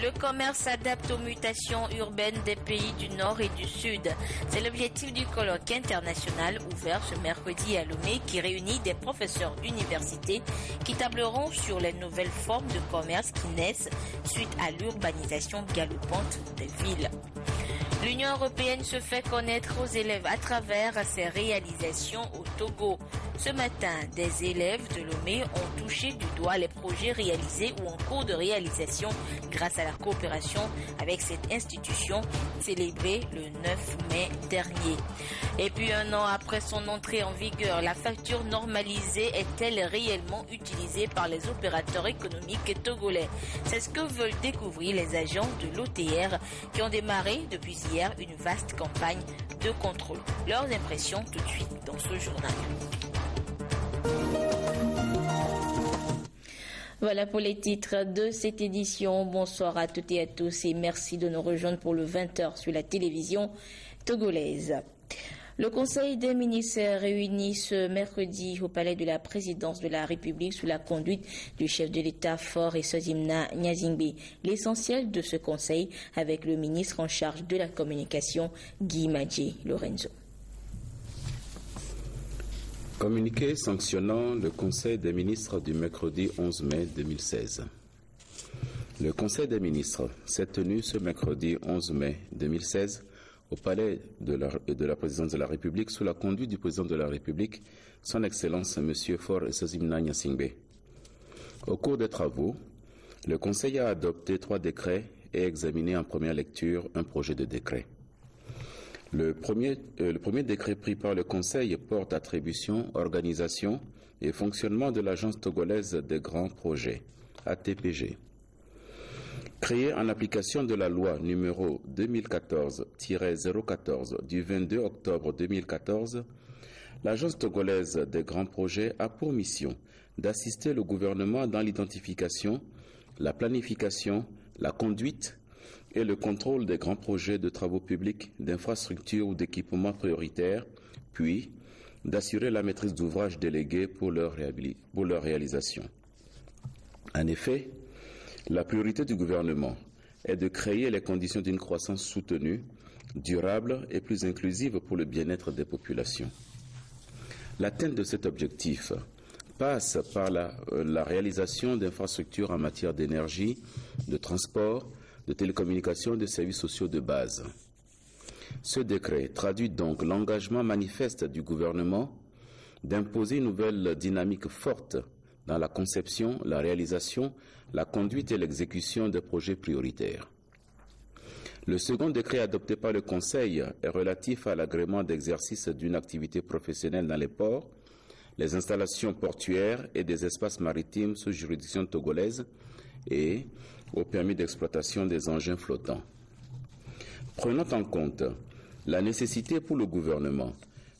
Le commerce s'adapte aux mutations urbaines des pays du Nord et du Sud. C'est l'objectif du colloque international ouvert ce mercredi à Lomé qui réunit des professeurs d'université qui tableront sur les nouvelles formes de commerce qui naissent suite à l'urbanisation galopante des villes. L'Union européenne se fait connaître aux élèves à travers ses réalisations au Togo. Ce matin, des élèves de Lomé ont touché du doigt les projets réalisés ou en cours de réalisation grâce à la coopération avec cette institution célébrée le 9 mai dernier. Et puis un an après son entrée en vigueur, la facture normalisée est-elle réellement utilisée par les opérateurs économiques togolais? C'est ce que veulent découvrir les agents de l'OTR qui ont démarré depuis hier une vaste campagne de contrôle. Leurs impressions tout de suite dans ce journal. Voilà pour les titres de cette édition. Bonsoir à toutes et à tous et merci de nous rejoindre pour le 20h sur la télévision togolaise. Le Conseil des ministres est réuni ce mercredi au palais de la présidence de la République sous la conduite du chef de l'État Faure Esozimna Nyazingbe. L'essentiel de ce conseil avec le ministre en charge de la communication Guy Madji Lorenzo. Communiqué sanctionnant le Conseil des ministres du mercredi 11 mai 2016. Le Conseil des ministres s'est tenu ce mercredi 11 mai 2016 au palais de la présidence de la République sous la conduite du président de la République, son Excellence M. Faure Esozimna Nyazingbe. Au cours des travaux, le Conseil a adopté 3 décrets et examiné en première lecture un projet de décret. Le premier décret pris par le Conseil porte attribution, organisation et fonctionnement de l'Agence togolaise des grands projets, ATPG. Créée en application de la loi numéro 2014-014 du 22 octobre 2014, l'Agence togolaise des grands projets a pour mission d'assister le gouvernement dans l'identification, la planification, la conduite et le contrôle des grands projets de travaux publics, d'infrastructures ou d'équipements prioritaires, puis d'assurer la maîtrise d'ouvrage déléguée pour leur réalisation. En effet, la priorité du gouvernement est de créer les conditions d'une croissance soutenue, durable et plus inclusive pour le bien-être des populations. L'atteinte de cet objectif passe par la réalisation d'infrastructures en matière d'énergie, de transport, de télécommunications et de services sociaux de base. Ce décret traduit donc l'engagement manifeste du gouvernement d'imposer une nouvelle dynamique forte dans la conception, la réalisation, la conduite et l'exécution des projets prioritaires. Le second décret adopté par le Conseil est relatif à l'agrément d'exercice d'une activité professionnelle dans les ports, les installations portuaires et des espaces maritimes sous juridiction togolaise et au permis d'exploitation des engins flottants. Prenant en compte la nécessité pour le gouvernement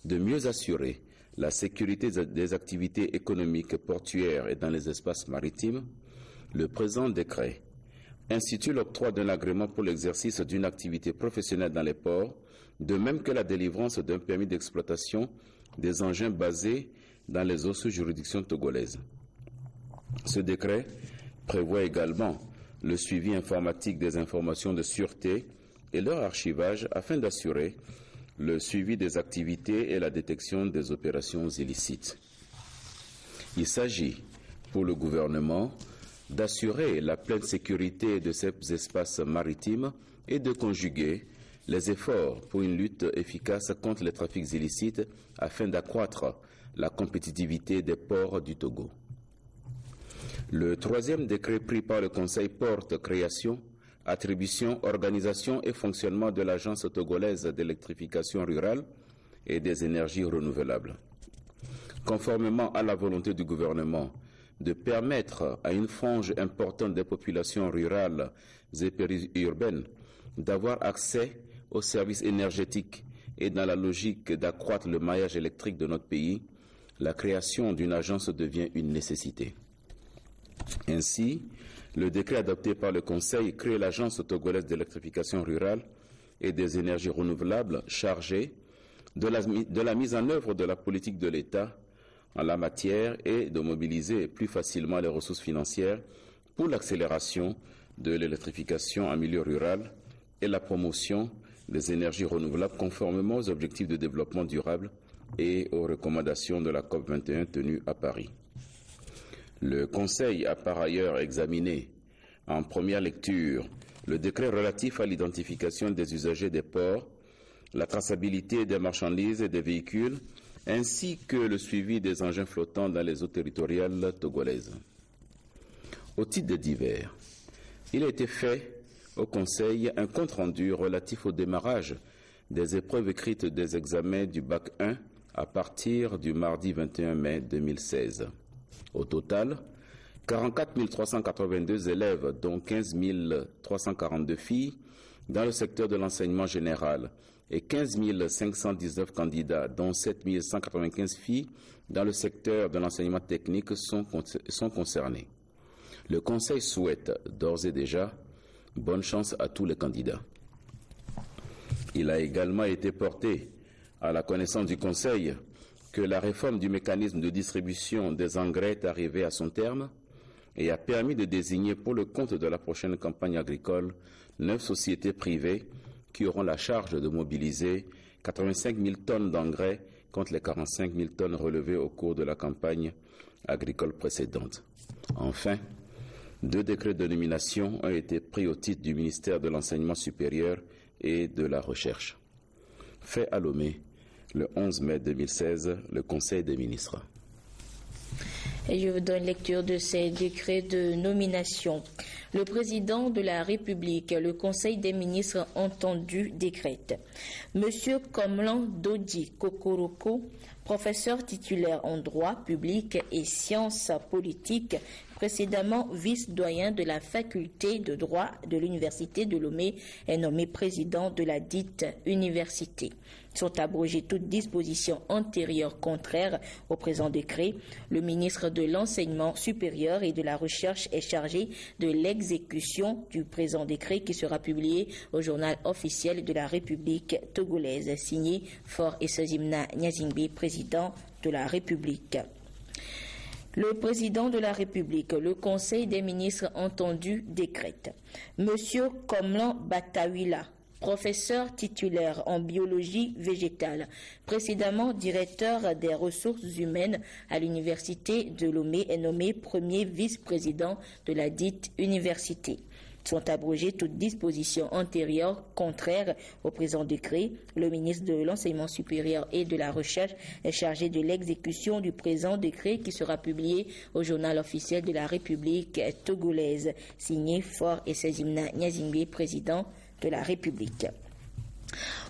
de mieux assurer la sécurité des activités économiques portuaires et dans les espaces maritimes, le présent décret institue l'octroi d'un agrément pour l'exercice d'une activité professionnelle dans les ports, de même que la délivrance d'un permis d'exploitation des engins basés dans les eaux sous juridiction togolaise. Ce décret prévoit également le suivi informatique des informations de sûreté et leur archivage afin d'assurer le suivi des activités et la détection des opérations illicites. Il s'agit pour le gouvernement d'assurer la pleine sécurité de ces espaces maritimes et de conjuguer les efforts pour une lutte efficace contre les trafics illicites afin d'accroître la compétitivité des ports du Togo. Le troisième décret pris par le Conseil porte création, attribution, organisation et fonctionnement de l'Agence togolaise d'électrification rurale et des énergies renouvelables. Conformément à la volonté du gouvernement de permettre à une frange importante des populations rurales et périurbaines d'avoir accès aux services énergétiques et dans la logique d'accroître le maillage électrique de notre pays, la création d'une agence devient une nécessité. Ainsi, le décret adopté par le Conseil crée l'Agence togolaise d'électrification rurale et des énergies renouvelables chargée de la mise en œuvre de la politique de l'État en la matière et de mobiliser plus facilement les ressources financières pour l'accélération de l'électrification en milieu rural et la promotion des énergies renouvelables conformément aux objectifs de développement durable et aux recommandations de la COP21 tenue à Paris. Le Conseil a par ailleurs examiné en première lecture le décret relatif à l'identification des usagers des ports, la traçabilité des marchandises et des véhicules, ainsi que le suivi des engins flottants dans les eaux territoriales togolaises. Au titre des divers, il a été fait au Conseil un compte-rendu relatif au démarrage des épreuves écrites des examens du Bac 1 à partir du mardi 21 mai 2016. Au total, 44 382 élèves, dont 15 342 filles, dans le secteur de l'enseignement général et 15 519 candidats, dont 7 195 filles, dans le secteur de l'enseignement technique sont concernés. Le Conseil souhaite d'ores et déjà bonne chance à tous les candidats. Il a également été porté à la connaissance du Conseil que la réforme du mécanisme de distribution des engrais est arrivée à son terme et a permis de désigner pour le compte de la prochaine campagne agricole 9 sociétés privées qui auront la charge de mobiliser 85 000 tonnes d'engrais contre les 45 000 tonnes relevées au cours de la campagne agricole précédente. Enfin, 2 décrets de nomination ont été pris au titre du ministère de l'Enseignement supérieur et de la Recherche. Fait à Lomé, le 11 mai 2016, le Conseil des ministres. Et je vous donne lecture de ces décrets de nomination. Le président de la République, le Conseil des ministres entendu décrète. Monsieur Komlan Dodi Kokoroko, professeur titulaire en droit public et sciences politiques, précédemment vice-doyen de la faculté de droit de l'université de Lomé, est nommé président de la dite université. Sont abrogées toutes dispositions antérieures contraires au présent décret. Le ministre de l'Enseignement supérieur et de la Recherche est chargé de l'exécution du présent décret qui sera publié au journal officiel de la République togolaise. Signé Faure Essazimna Nyazingbe, président de la République. Le président de la République, le Conseil des ministres entendu décrète. Monsieur Komlan Batawila, professeur titulaire en biologie végétale, précédemment directeur des ressources humaines à l'université de Lomé, est nommé premier vice-président de la dite université. Sont abrogées toutes dispositions antérieures contraires au présent décret. Le ministre de l'Enseignement supérieur et de la Recherche est chargé de l'exécution du présent décret qui sera publié au journal officiel de la République togolaise. Signé Faure Essazimna Nyazingbe, président de la République.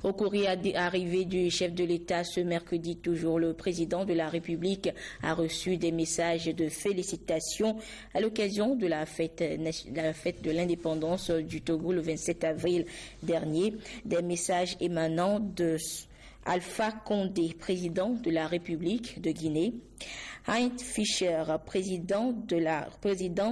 Au courrier arrivé du chef de l'État ce mercredi, toujours le président de la République a reçu des messages de félicitations à l'occasion de la fête de l'indépendance du Togo le 27 avril dernier. Des messages émanant de Alpha Condé, président de la République de Guinée, Heinz Fischer, président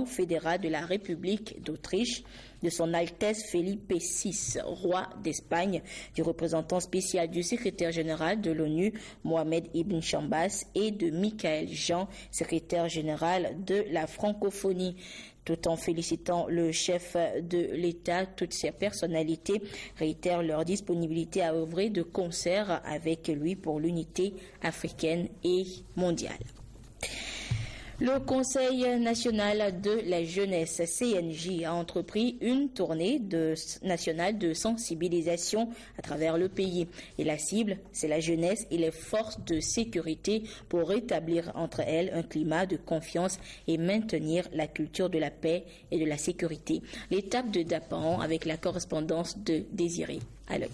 fédéral de la République d'Autriche, de son Altesse Felipe VI, roi d'Espagne, du représentant spécial du secrétaire général de l'ONU, Mohamed Ibn Chambas, et de Michael Jean, secrétaire général de la francophonie. Tout en félicitant le chef de l'État, toutes ces personnalités réitèrent leur disponibilité à œuvrer de concert avec lui pour l'unité africaine et mondiale. Le Conseil national de la jeunesse, CNJ, a entrepris une tournée nationale de sensibilisation à travers le pays. Et la cible, c'est la jeunesse et les forces de sécurité pour rétablir entre elles un climat de confiance et maintenir la culture de la paix et de la sécurité. L'étape de Dapan avec la correspondance de Désiré Alloy.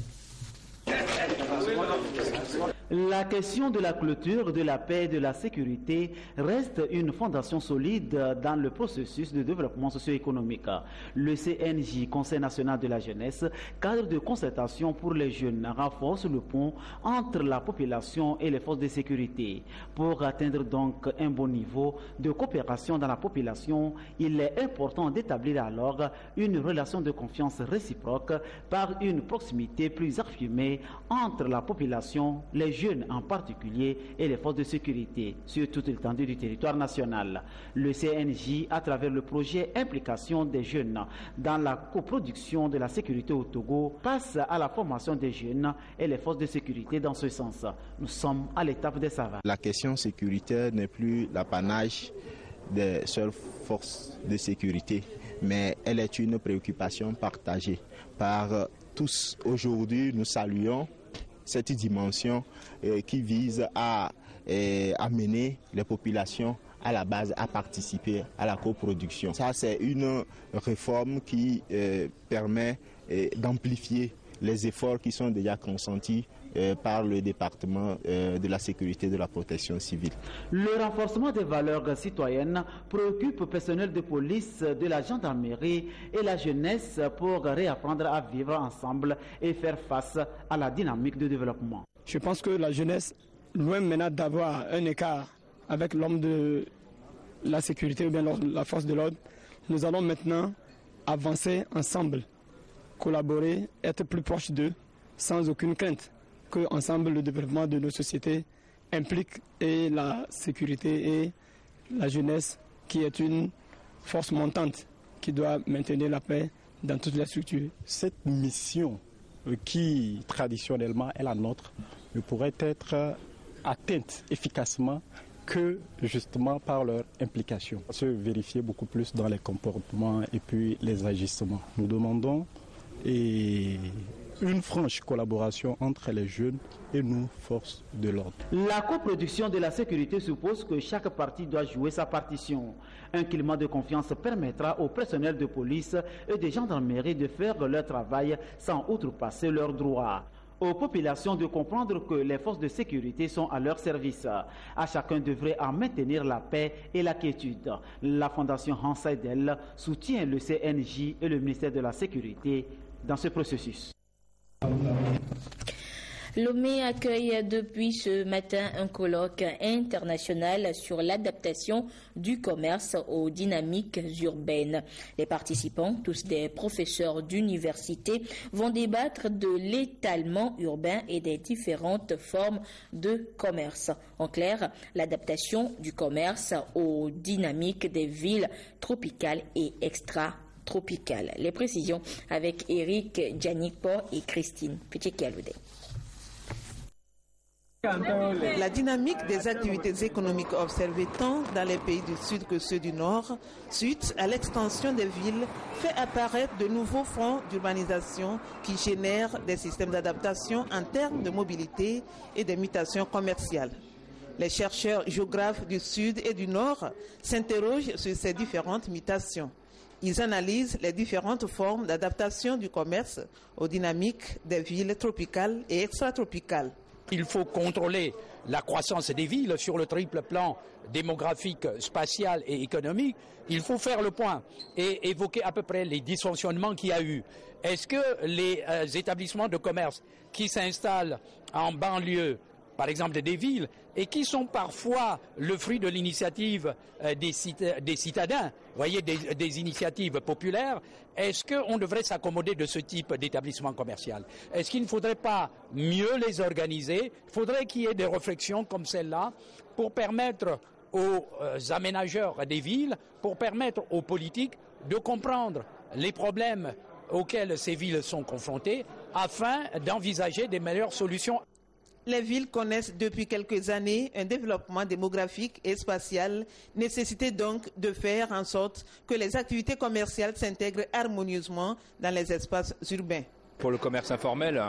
La question de la clôture, de la paix et de la sécurité reste une fondation solide dans le processus de développement socio-économique. Le CNJ, Conseil national de la jeunesse, cadre de concertation pour les jeunes, renforce le pont entre la population et les forces de sécurité. Pour atteindre donc un bon niveau de coopération dans la population, il est important d'établir alors une relation de confiance réciproque par une proximité plus affirmée entre la population, les jeunes jeunes en particulier et les forces de sécurité sur toute l'étendue du territoire national. Le CNJ, à travers le projet Implication des jeunes dans la coproduction de la sécurité au Togo, passe à la formation des jeunes et les forces de sécurité dans ce sens. Nous sommes à l'étape des savanes. La question sécuritaire n'est plus l'apanage des seules forces de sécurité, mais elle est une préoccupation partagée par tous. Aujourd'hui, nous saluons cette dimension qui vise à amener les populations à la base à participer à la coproduction. Ça, c'est une réforme qui permet d'amplifier les efforts qui sont déjà consentis par le département de la sécurité et de la protection civile. Le renforcement des valeurs citoyennes préoccupe le personnel de police, de la gendarmerie et la jeunesse pour réapprendre à vivre ensemble et faire face à la dynamique de développement. Je pense que la jeunesse, loin maintenant d'avoir un écart avec l'homme de la sécurité ou bien la force de l'ordre, nous allons maintenant avancer ensemble, collaborer, être plus proches d'eux sans aucune crainte. Que ensemble le développement de nos sociétés implique et la sécurité et la jeunesse qui est une force montante qui doit maintenir la paix dans toutes les structures. Cette mission qui traditionnellement est la nôtre ne pourrait être atteinte efficacement que justement par leur implication. Se vérifier beaucoup plus dans les comportements et puis les agissements. Nous demandons une franche collaboration entre les jeunes et nous, forces de l'ordre. La coproduction de la sécurité suppose que chaque partie doit jouer sa partition. Un climat de confiance permettra au personnel de police et de gendarmerie de faire leur travail sans outrepasser leurs droits. Aux populations de comprendre que les forces de sécurité sont à leur service. À chacun devrait en maintenir la paix et la quiétude. La Fondation Hans Seidel soutient le CNJ et le ministère de la Sécurité dans ce processus. Lomé accueille depuis ce matin un colloque international sur l'adaptation du commerce aux dynamiques urbaines. Les participants, tous des professeurs d'université, vont débattre de l'étalement urbain et des différentes formes de commerce. En clair, l'adaptation du commerce aux dynamiques des villes tropicales et extra-tropicales. Les précisions avec Eric Djanikpo et Christine Petit-Kialoudé. La dynamique des activités économiques observées tant dans les pays du Sud que ceux du Nord, suite à l'extension des villes, fait apparaître de nouveaux fronts d'urbanisation qui génèrent des systèmes d'adaptation en termes de mobilité et de mutations commerciales. Les chercheurs géographes du Sud et du Nord s'interrogent sur ces différentes mutations. Ils analysent les différentes formes d'adaptation du commerce aux dynamiques des villes tropicales et extratropicales. Il faut contrôler la croissance des villes sur le triple plan démographique, spatial et économique. Il faut faire le point et évoquer à peu près les dysfonctionnements qu'il y a eu. Est-ce que les établissements de commerce qui s'installent en banlieue, par exemple des villes, et qui sont parfois le fruit de l'initiative des citadins, vous voyez, des initiatives populaires, est-ce qu'on devrait s'accommoder de ce type d'établissement commercial? Est-ce qu'il ne faudrait pas mieux les organiser? Il faudrait qu'il y ait des réflexions comme celle-là pour permettre aux aménageurs des villes, pour permettre aux politiques de comprendre les problèmes auxquels ces villes sont confrontées afin d'envisager des meilleures solutions. Les villes connaissent depuis quelques années un développement démographique et spatial, nécessité donc de faire en sorte que les activités commerciales s'intègrent harmonieusement dans les espaces urbains. Pour le commerce informel,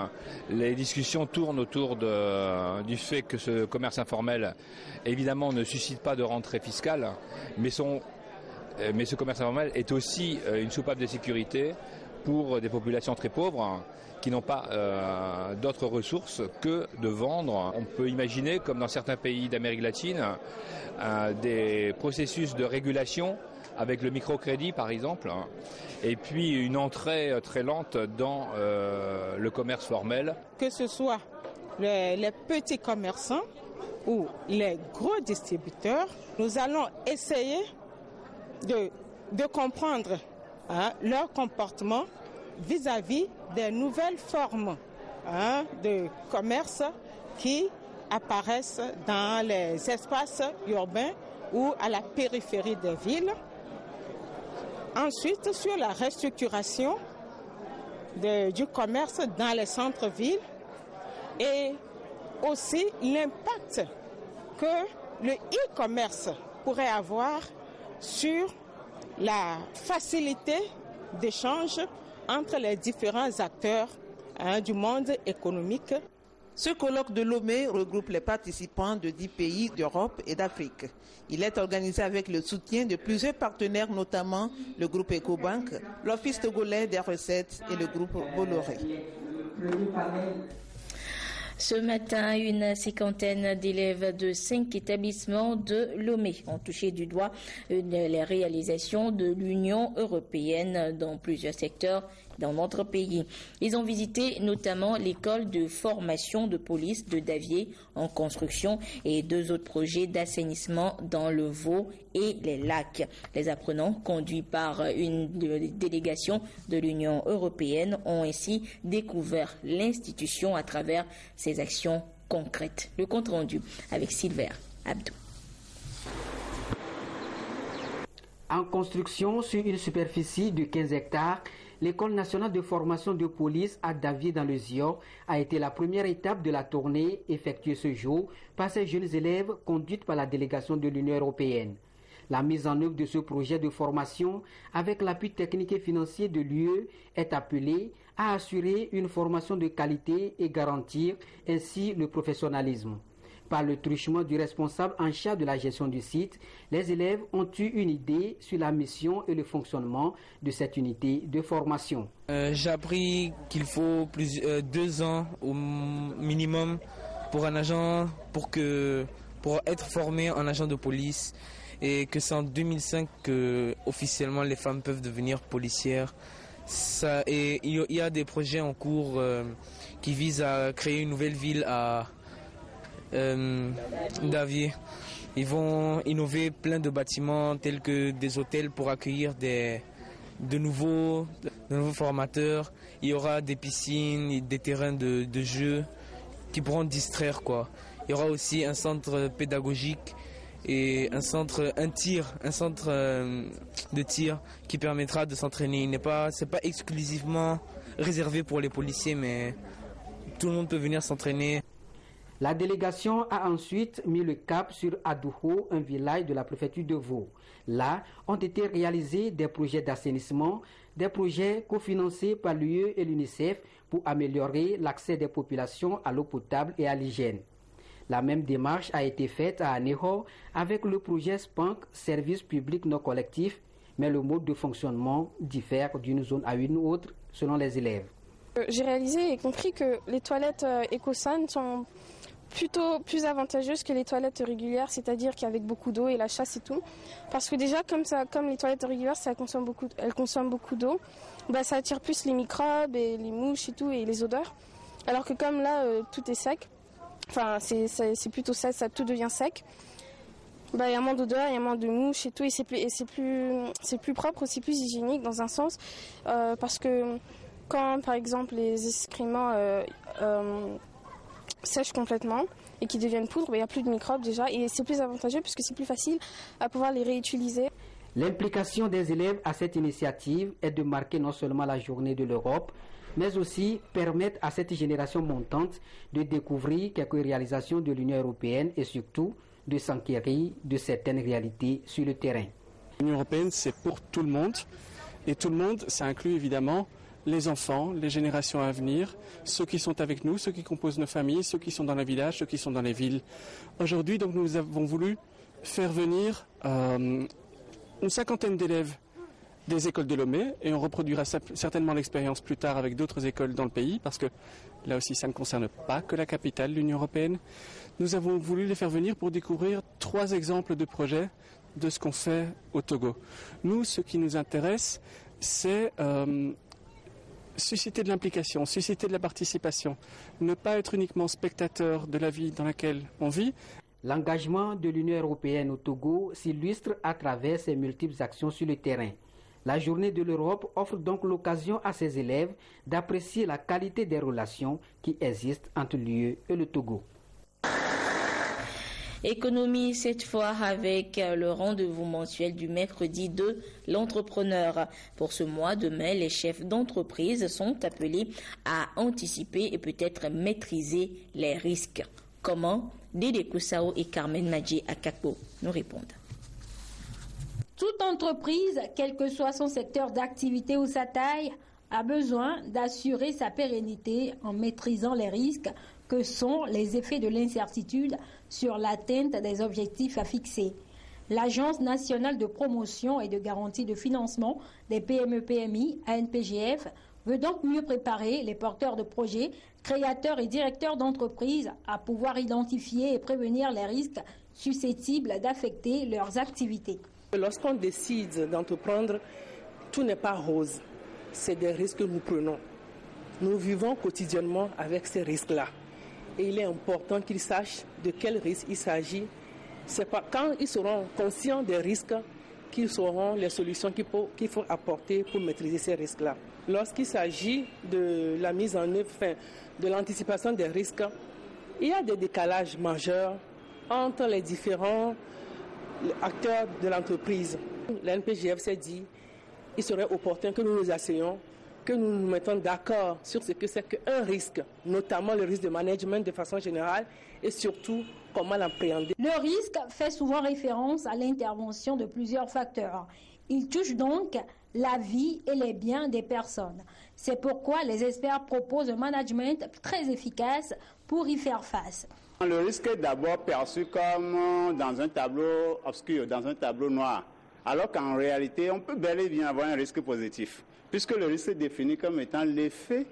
les discussions tournent autour du fait que ce commerce informel, évidemment, ne suscite pas de rentrée fiscale, mais ce commerce informel est aussi une soupape de sécurité pour des populations très pauvres qui n'ont pas d'autres ressources que de vendre. On peut imaginer, comme dans certains pays d'Amérique latine, des processus de régulation avec le microcrédit par exemple, et puis une entrée très lente dans le commerce formel. Que ce soit les petits commerçants ou les gros distributeurs, nous allons essayer de comprendre leur comportement vis-à-vis des nouvelles formes de commerce qui apparaissent dans les espaces urbains ou à la périphérie des villes. Ensuite, sur la restructuration du commerce dans les centres-villes et aussi l'impact que le e-commerce pourrait avoir sur la facilité d'échange entre les différents acteurs du monde économique. Ce colloque de Lomé regroupe les participants de 10 pays d'Europe et d'Afrique. Il est organisé avec le soutien de plusieurs partenaires, notamment le groupe Ecobank, l'Office togolais des recettes et le groupe Bolloré. Ce matin, une cinquantaine d'élèves de 5 établissements de Lomé ont touché du doigt les réalisations de l'Union européenne dans plusieurs secteurs dans notre pays. Ils ont visité notamment l'école de formation de police de Davier en construction et 2 autres projets d'assainissement dans le Vaud et les lacs. Les apprenants, conduits par une délégation de l'Union européenne, ont ainsi découvert l'institution à travers ses actions concrètes. Le compte rendu avec Sylvain Abdou. En construction sur une superficie de 15 hectares, l'École nationale de formation de police à Davier dans le Zior a été la première étape de la tournée effectuée ce jour par ces jeunes élèves conduites par la délégation de l'Union européenne. La mise en œuvre de ce projet de formation avec l'appui technique et financier de l'UE est appelée à assurer une formation de qualité et garantir ainsi le professionnalisme. Par le truchement du responsable en charge de la gestion du site, les élèves ont eu une idée sur la mission et le fonctionnement de cette unité de formation. J'ai appris qu'il faut 2 ans au minimum pour un agent, pour être formé en agent de police, et que c'est en 2005 que officiellement les femmes peuvent devenir policières. Et il y a des projets en cours qui visent à créer une nouvelle ville à Davier. Ils vont innover plein de bâtiments tels que des hôtels pour accueillir de nouveaux formateurs. Il y aura des piscines, des terrains de jeu qui pourront distraire, quoi. Il y aura aussi un centre pédagogique et un centre de tir qui permettra de s'entraîner. C'est pas exclusivement réservé pour les policiers, mais tout le monde peut venir s'entraîner. La délégation a ensuite mis le cap sur Adouho, un village de la préfecture de Vaud. Là ont été réalisés des projets d'assainissement, des projets cofinancés par l'UE et l'UNICEF pour améliorer l'accès des populations à l'eau potable et à l'hygiène. La même démarche a été faite à Aného avec le projet SPANC, Service public non collectif, mais le mode de fonctionnement diffère d'une zone à une autre selon les élèves. J'ai réalisé et compris que les toilettes EcoSan sont plutôt plus avantageuses que les toilettes régulières, c'est-à-dire qu'avec beaucoup d'eau et la chasse et tout. Parce que déjà, comme les toilettes régulières, elles consomment beaucoup d'eau, ça attire plus les microbes et les mouches et tout et les odeurs. Alors que comme là, tout est sec, c'est plutôt ça, tout devient sec. Il y a moins d'odeur, il y a moins de mouches et tout, et c'est plus propre aussi, plus hygiénique dans un sens, parce que quand par exemple les excréments sèchent complètement et qui deviennent poudre, il n'y a plus de microbes déjà, et c'est plus avantageux puisque c'est plus facile à pouvoir les réutiliser. L'implication des élèves à cette initiative est de marquer non seulement la journée de l'Europe, mais aussi permettre à cette génération montante de découvrir quelques réalisations de l'Union européenne et surtout de s'enquérir de certaines réalités sur le terrain. L'Union européenne, c'est pour tout le monde, et tout le monde, ça inclut évidemment les enfants, les générations à venir, ceux qui sont avec nous, ceux qui composent nos familles, ceux qui sont dans les villages, ceux qui sont dans les villes. Aujourd'hui, donc, nous avons voulu faire venir une cinquantaine d'élèves des écoles de Lomé, et on reproduira certainement l'expérience plus tard avec d'autres écoles dans le pays, parce que là aussi ça ne concerne pas que la capitale, l'Union européenne. Nous avons voulu les faire venir pour découvrir 3 exemples de projets de ce qu'on fait au Togo. Nous, ce qui nous intéresse, c'est susciter de l'implication, susciter de la participation, ne pas être uniquement spectateur de la vie dans laquelle on vit. L'engagement de l'Union européenne au Togo s'illustre à travers ses multiples actions sur le terrain. La journée de l'Europe offre donc l'occasion à ses élèves d'apprécier la qualité des relations qui existent entre l'UE et le Togo. Économie cette fois avec le rendez-vous mensuel du mercredi de l'entrepreneur. Pour ce mois de mai, les chefs d'entreprise sont appelés à anticiper et peut-être maîtriser les risques. Comment? Dédé Koussao et Carmen Madji Akakbo nous répondent. Toute entreprise, quel que soit son secteur d'activité ou sa taille, a besoin d'assurer sa pérennité en maîtrisant les risques que sont les effets de l'incertitude sur l'atteinte des objectifs à fixer. L'Agence nationale de promotion et de garantie de financement des PME-PMI, ANPGF, veut donc mieux préparer les porteurs de projets, créateurs et directeurs d'entreprises à pouvoir identifier et prévenir les risques susceptibles d'affecter leurs activités. Lorsqu'on décide d'entreprendre, tout n'est pas rose. C'est des risques que nous prenons. Nous vivons quotidiennement avec ces risques-là. Et il est important qu'ils sachent de quels risques il s'agit. C'est quand ils seront conscients des risques qu'ils sauront les solutions qu'il faut apporter pour maîtriser ces risques-là. Lorsqu'il s'agit de la mise en œuvre, de l'anticipation des risques, il y a des décalages majeurs entre les différents acteurs de l'entreprise. L'ANPGF s'est dit qu'il serait opportun que nous nous asseyions, que nous nous mettons d'accord sur ce que c'est qu'un risque, notamment le risque de management de façon générale et surtout comment l'appréhender. Le risque fait souvent référence à l'intervention de plusieurs facteurs. Il touche donc la vie et les biens des personnes. C'est pourquoi les experts proposent un management très efficace pour y faire face. Le risque est d'abord perçu comme dans un tableau obscur, dans un tableau noir, alors qu'en réalité, on peut bel et bien avoir un risque positif, puisque le risque est défini comme étant l'effet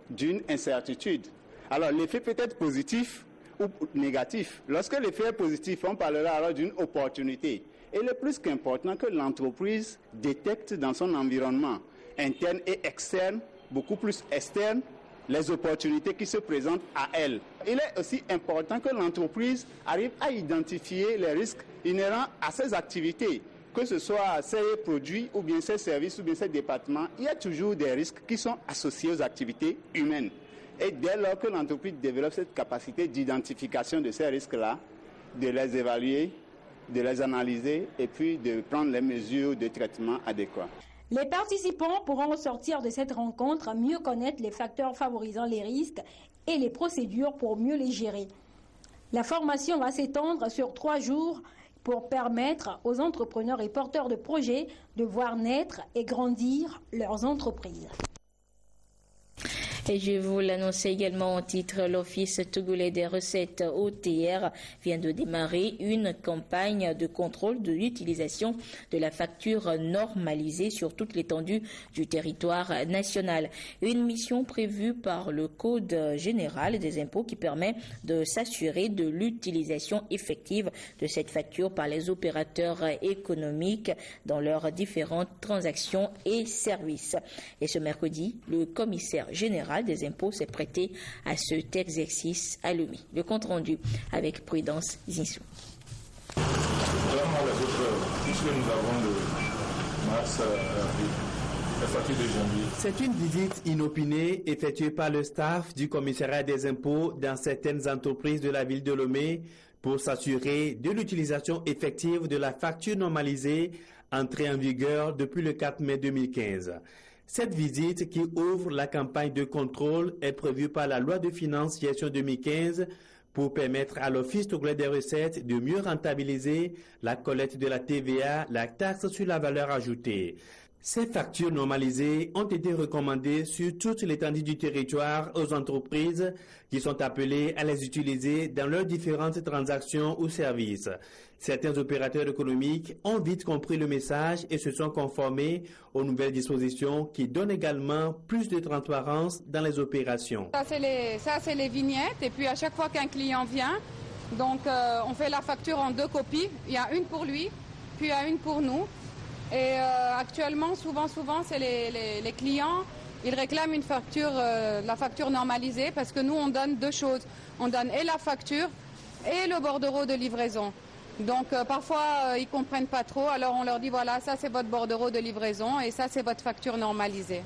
d'une incertitude. Alors l'effet peut être positif ou négatif. Lorsque l'effet est positif, on parlera alors d'une opportunité. Et il est plus qu'important que l'entreprise détecte dans son environnement interne et externe, beaucoup plus externe, les opportunités qui se présentent à elle. Il est aussi important que l'entreprise arrive à identifier les risques inhérents à ses activités, que ce soit ses produits ou bien ses services ou bien ses départements. Il y a toujours des risques qui sont associés aux activités humaines. Et dès lors que l'entreprise développe cette capacité d'identification de ces risques-là, de les évaluer, de les analyser et puis de prendre les mesures de traitement adéquats. Les participants pourront ressortir de cette rencontre à mieux connaître les facteurs favorisant les risques et les procédures pour mieux les gérer. La formation va s'étendre sur 3 jours pour permettre aux entrepreneurs et porteurs de projets de voir naître et grandir leurs entreprises. Et je vous l'annonçais également en titre, l'Office togolais des recettes OTR vient de démarrer une campagne de contrôle de l'utilisation de la facture normalisée sur toute l'étendue du territoire national. Une mission prévue par le Code général des impôts qui permet de s'assurer de l'utilisation effective de cette facture par les opérateurs économiques dans leurs différentes transactions et services. Et ce mercredi, le commissaire général des impôts s'est prêté à cet exercice à Lomé. Le compte rendu avec Prudence Zinsou. Puisque nous avons le mars, la facture de janvier. C'est une visite inopinée effectuée par le staff du commissariat des impôts dans certaines entreprises de la ville de Lomé pour s'assurer de l'utilisation effective de la facture normalisée entrée en vigueur depuis le 4 mai 2015. Cette visite qui ouvre la campagne de contrôle est prévue par la loi de finances gestion 2015 pour permettre à l'Office togolais des recettes de mieux rentabiliser la collecte de la TVA, la taxe sur la valeur ajoutée. Ces factures normalisées ont été recommandées sur toute l'étendue du territoire aux entreprises qui sont appelées à les utiliser dans leurs différentes transactions ou services. Certains opérateurs économiques ont vite compris le message et se sont conformés aux nouvelles dispositions qui donnent également plus de transparence dans les opérations. Ça, c'est les vignettes et puis à chaque fois qu'un client vient, donc on fait la facture en 2 copies. Il y a une pour lui, puis il y a une pour nous. Et actuellement, souvent, c'est les clients, ils réclament une facture, la facture normalisée, parce que nous, on donne 2 choses. On donne et la facture et le bordereau de livraison. Donc parfois, ils ne comprennent pas trop, alors on leur dit, voilà, ça c'est votre bordereau de livraison et ça c'est votre facture normalisée.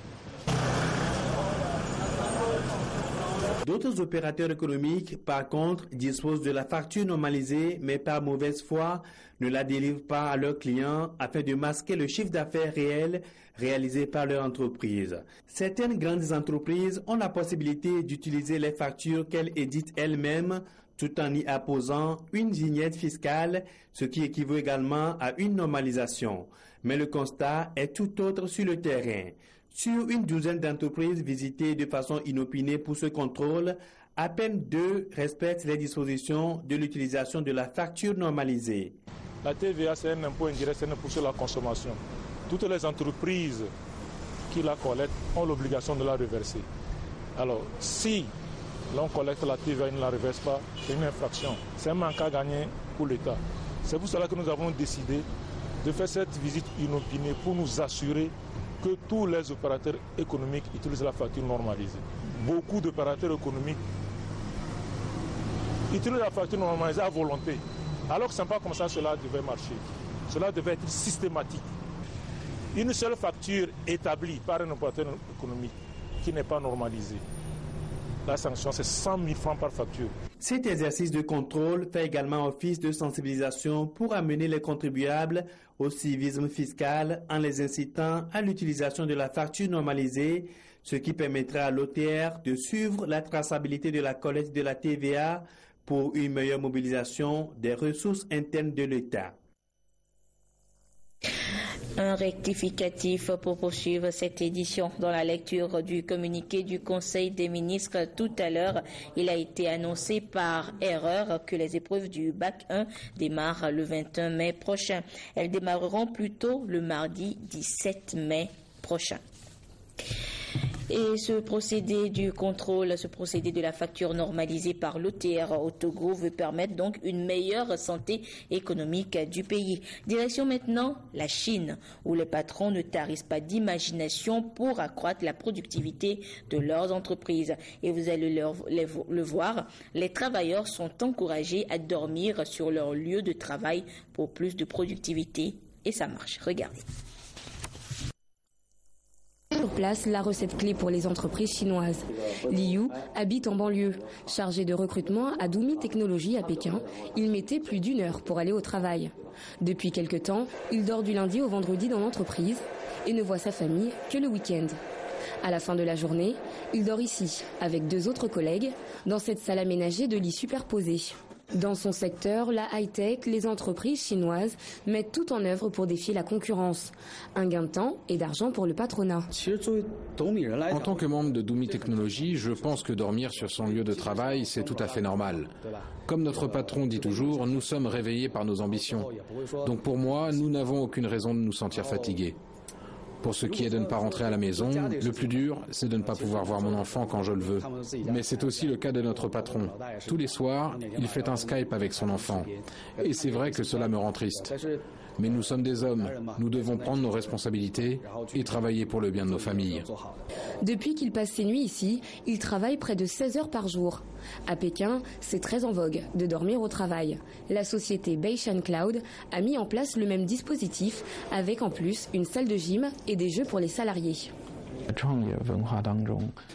D'autres opérateurs économiques, par contre, disposent de la facture normalisée, mais par mauvaise foi, ne la délivrent pas à leurs clients afin de masquer le chiffre d'affaires réel réalisé par leur entreprise. Certaines grandes entreprises ont la possibilité d'utiliser les factures qu'elles éditent elles-mêmes tout en y apposant une vignette fiscale, ce qui équivaut également à une normalisation. Mais le constat est tout autre sur le terrain. Sur une douzaine d'entreprises visitées de façon inopinée pour ce contrôle, à peine 2 respectent les dispositions de l'utilisation de la facture normalisée. La TVA, c'est un impôt indirect, c'est un impôt sur la consommation. Toutes les entreprises qui la collectent ont l'obligation de la reverser. Alors, si l'on collecte la TVA et ne la reverse pas, c'est une infraction. C'est un manque à gagner pour l'État. C'est pour cela que nous avons décidé de faire cette visite inopinée pour nous assurer que tous les opérateurs économiques utilisent la facture normalisée. Beaucoup d'opérateurs économiques utilisent la facture normalisée à volonté. Alors que ce n'est pas comme ça que cela devait marcher. Cela devait être systématique. Une seule facture établie par un opérateur économique qui n'est pas normalisée, la sanction c'est 100 000 francs par facture. Cet exercice de contrôle fait également office de sensibilisation pour amener les contribuables au civisme fiscal en les incitant à l'utilisation de la facture normalisée, ce qui permettra à l'OTR de suivre la traçabilité de la collecte de la TVA pour une meilleure mobilisation des ressources internes de l'État. Un rectificatif pour poursuivre cette édition. Dans la lecture du communiqué du Conseil des ministres tout à l'heure, il a été annoncé par erreur que les épreuves du Bac 1 démarrent le 21 mai prochain. Elles démarreront plutôt le mardi 17 mai prochain. Et ce procédé du contrôle, ce procédé de la facture normalisée par l'OTR au Togo veut permettre donc une meilleure santé économique du pays. Direction maintenant la Chine, où les patrons ne tarissent pas d'imagination pour accroître la productivité de leurs entreprises. Et vous allez le voir, les travailleurs sont encouragés à dormir sur leur lieu de travail pour plus de productivité. Et ça marche. Regardez. Sur place, la recette clé pour les entreprises chinoises. Liu habite en banlieue. Chargé de recrutement à Doumi Technologies à Pékin, il mettait plus d'1 heure pour aller au travail. Depuis quelque temps, il dort du lundi au vendredi dans l'entreprise et ne voit sa famille que le week-end. À la fin de la journée, il dort ici, avec 2 autres collègues, dans cette salle aménagée de lits superposés. Dans son secteur, la high-tech, les entreprises chinoises mettent tout en œuvre pour défier la concurrence. Un gain de temps et d'argent pour le patronat. En tant que membre de Doumi Technologies, je pense que dormir sur son lieu de travail, c'est tout à fait normal. Comme notre patron dit toujours, nous sommes réveillés par nos ambitions. Donc pour moi, nous n'avons aucune raison de nous sentir fatigués. Pour ce qui est de ne pas rentrer à la maison, le plus dur, c'est de ne pas pouvoir voir mon enfant quand je le veux. Mais c'est aussi le cas de notre patron. Tous les soirs, il fait un Skype avec son enfant. Et c'est vrai que cela me rend triste. Mais nous sommes des hommes, nous devons prendre nos responsabilités et travailler pour le bien de nos familles. Depuis qu'il passe ses nuits ici, il travaille près de 16 heures par jour. À Pékin, c'est très en vogue de dormir au travail. La société Beishan Cloud a mis en place le même dispositif avec en plus une salle de gym et des jeux pour les salariés.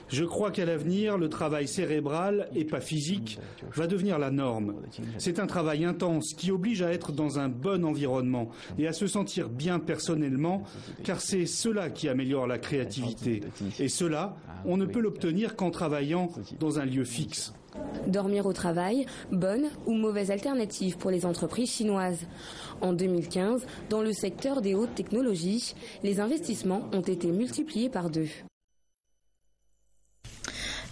Je crois qu'à l'avenir, le travail cérébral et pas physique va devenir la norme. C'est un travail intense qui oblige à être dans un bon environnement et à se sentir bien personnellement, car c'est cela qui améliore la créativité. Et cela, on ne peut l'obtenir qu'en travaillant dans un lieu fixe. Dormir au travail, bonne ou mauvaise alternative pour les entreprises chinoises. En 2015, dans le secteur des hautes technologies, les investissements ont été multipliés par 2.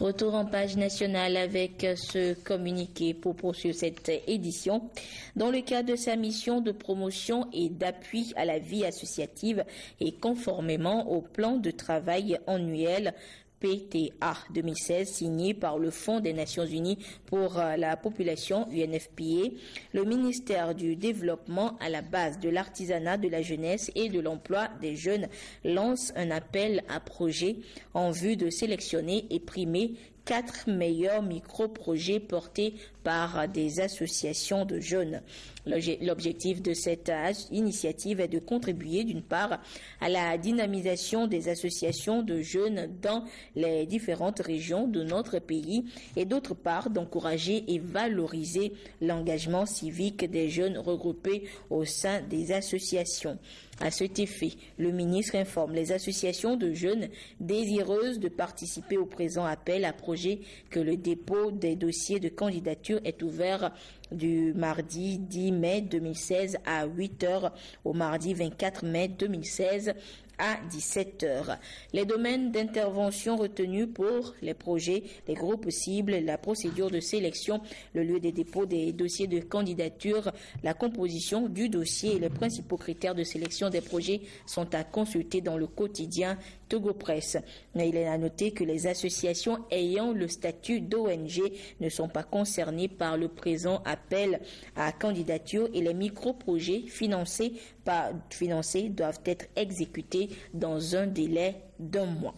Retour en page nationale avec ce communiqué pour poursuivre cette édition. Dans le cadre de sa mission de promotion et d'appui à la vie associative et conformément au plan de travail annuel PTA 2016 signé par le Fonds des Nations Unies pour la population UNFPA, le ministère du Développement à la base de l'artisanat, de la jeunesse et de l'emploi des jeunes lance un appel à projets en vue de sélectionner et primer 4 meilleurs micro-projets portés par des associations de jeunes. L'objectif de cette initiative est de contribuer d'une part à la dynamisation des associations de jeunes dans les différentes régions de notre pays et d'autre part d'encourager et valoriser l'engagement civique des jeunes regroupés au sein des associations. À cet effet, le ministre informe les associations de jeunes désireuses de participer au présent appel à projet que le dépôt des dossiers de candidature est ouvert du mardi 10 mai 2016 à 8h au mardi 24 mai 2016 à 17h. Les domaines d'intervention retenus pour les projets, les groupes cibles, la procédure de sélection, le lieu des dépôts des dossiers de candidature, la composition du dossier et les principaux critères de sélection des projets sont à consulter dans le quotidien Togo Presse. Mais il est à noter que les associations ayant le statut d'ONG ne sont pas concernées par le présent appel à candidature et les micro-projets financés doivent être exécutés dans un délai d'1 mois.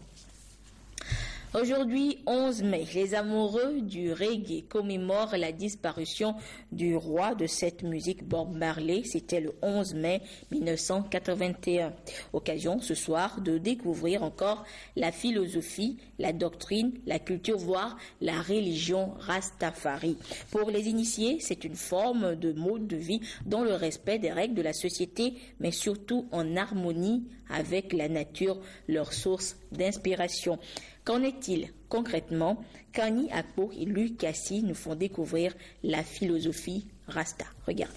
Aujourd'hui, 11 mai, les amoureux du reggae commémorent la disparition du roi de cette musique, Bob Marley. C'était le 11 mai 1981. Occasion ce soir de découvrir encore la philosophie, la doctrine, la culture, voire la religion Rastafari. Pour les initiés, c'est une forme de mode de vie dans le respect des règles de la société, mais surtout en harmonie avec la nature, leur source d'inspiration. Qu'en est-il concrètement? Kani Akpo et Luc Cassi nous font découvrir la philosophie Rasta. Regardez.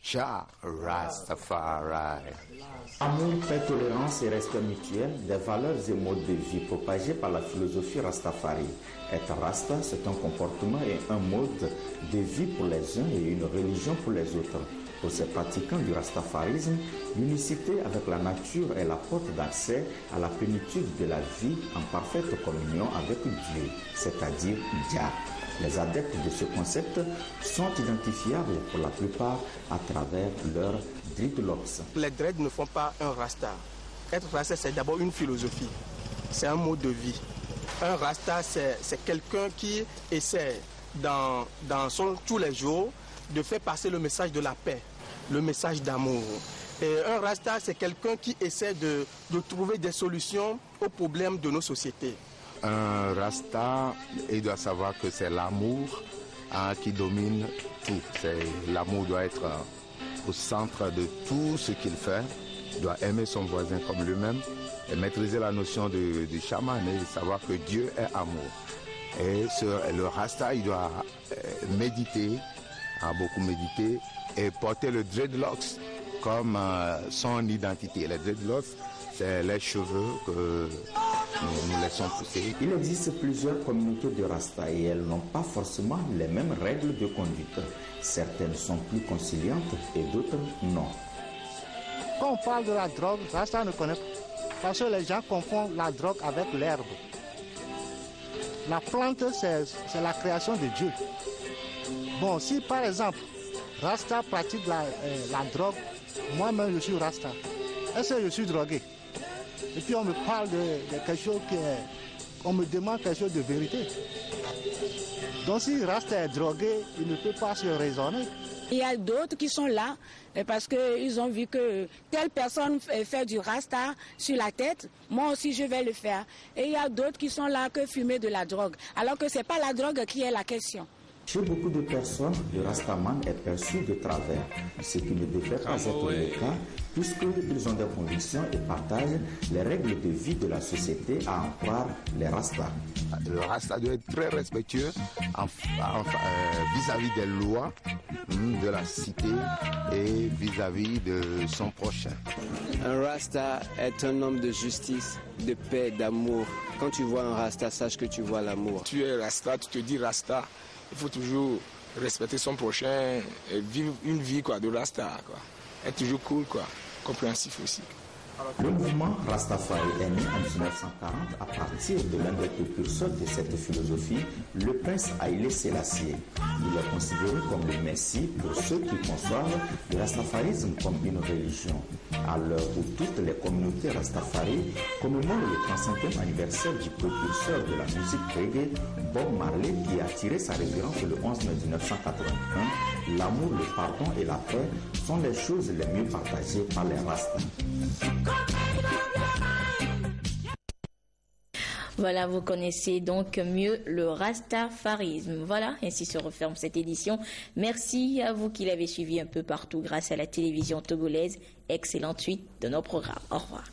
Jah Rastafari. Amour, paix, tolérance et respect mutuel, des valeurs et modes de vie propagés par la philosophie Rastafari. Être Rasta, c'est un comportement et un mode de vie pour les uns et une religion pour les autres. Pour ces pratiquants du rastafarisme, l'unicité avec la nature est la porte d'accès à la plénitude de la vie en parfaite communion avec Dieu, c'est-à-dire Jah. Les adeptes de ce concept sont identifiables pour la plupart à travers leurs dreadlocks. Les dreads ne font pas un rasta. Être rasta, c'est d'abord une philosophie. C'est un mode de vie. Un rasta, c'est quelqu'un qui essaie tous les jours de faire passer le message de la paix, le message d'amour. Et un rasta, c'est quelqu'un qui essaie de trouver des solutions aux problèmes de nos sociétés. Un rasta, il doit savoir que c'est l'amour qui domine tout. L'amour doit être au centre de tout ce qu'il fait. Il doit aimer son voisin comme lui-même et maîtriser la notion du chaman et savoir que Dieu est amour. Et le rasta, il doit méditer, beaucoup méditer et porter le dreadlocks comme son identité. Les dreadlocks, c'est les cheveux que nous laissons pousser. Il existe plusieurs communautés de Rasta et elles n'ont pas forcément les mêmes règles de conduite. Certaines sont plus conciliantes et d'autres non. Quand on parle de la drogue, Rasta ne connaît pas. Parce que les gens confondent la drogue avec l'herbe. La plante, c'est la création de Dieu. Bon, si par exemple, Rasta pratique la drogue, moi-même je suis Rasta. Est-ce que je suis drogué? Et puis on me parle de quelque chose on me demande quelque chose de vérité. Donc si Rasta est drogué, il ne peut pas se raisonner. Il y a d'autres qui sont là parce qu'ils ont vu que telle personne fait du Rasta sur la tête, moi aussi je vais le faire. Et il y a d'autres qui sont là que fumer de la drogue, alors que ce n'est pas la drogue qui est la question. Chez beaucoup de personnes, le Rastaman est perçu de travers, ce qui ne devrait pas être le cas, puisqu'ils ont des convictions et partagent les règles de vie de la société à en croire les Rastas. Le Rasta doit être très respectueux vis-à-vis des lois de la cité et vis-à-vis de son prochain. Un Rasta est un homme de justice, de paix, d'amour. Quand tu vois un Rasta, sache que tu vois l'amour. Tu es Rasta, tu te dis Rasta. Il faut toujours respecter son prochain et vivre une vie de Rasta. Être toujours cool, compréhensif aussi. Le mouvement Rastafari est né en 1940 à partir de l'un des précurseurs de cette philosophie, le prince Haïlé Sélassié. Il est considéré comme le messie pour ceux qui conçoivent le rastafarisme comme une religion. À l'heure où toutes les communautés Rastafari commémorent le 35e anniversaire du précurseur de la musique reggae, Bob Marley, qui a tiré sa révérence le 11 mai 1981, l'amour, le pardon et la paix sont les choses les mieux partagées par les Rastas. Voilà, vous connaissez donc mieux le rastafarisme. Voilà, ainsi se referme cette édition. Merci à vous qui l'avez suivi un peu partout grâce à la télévision togolaise. Excellente suite de nos programmes. Au revoir.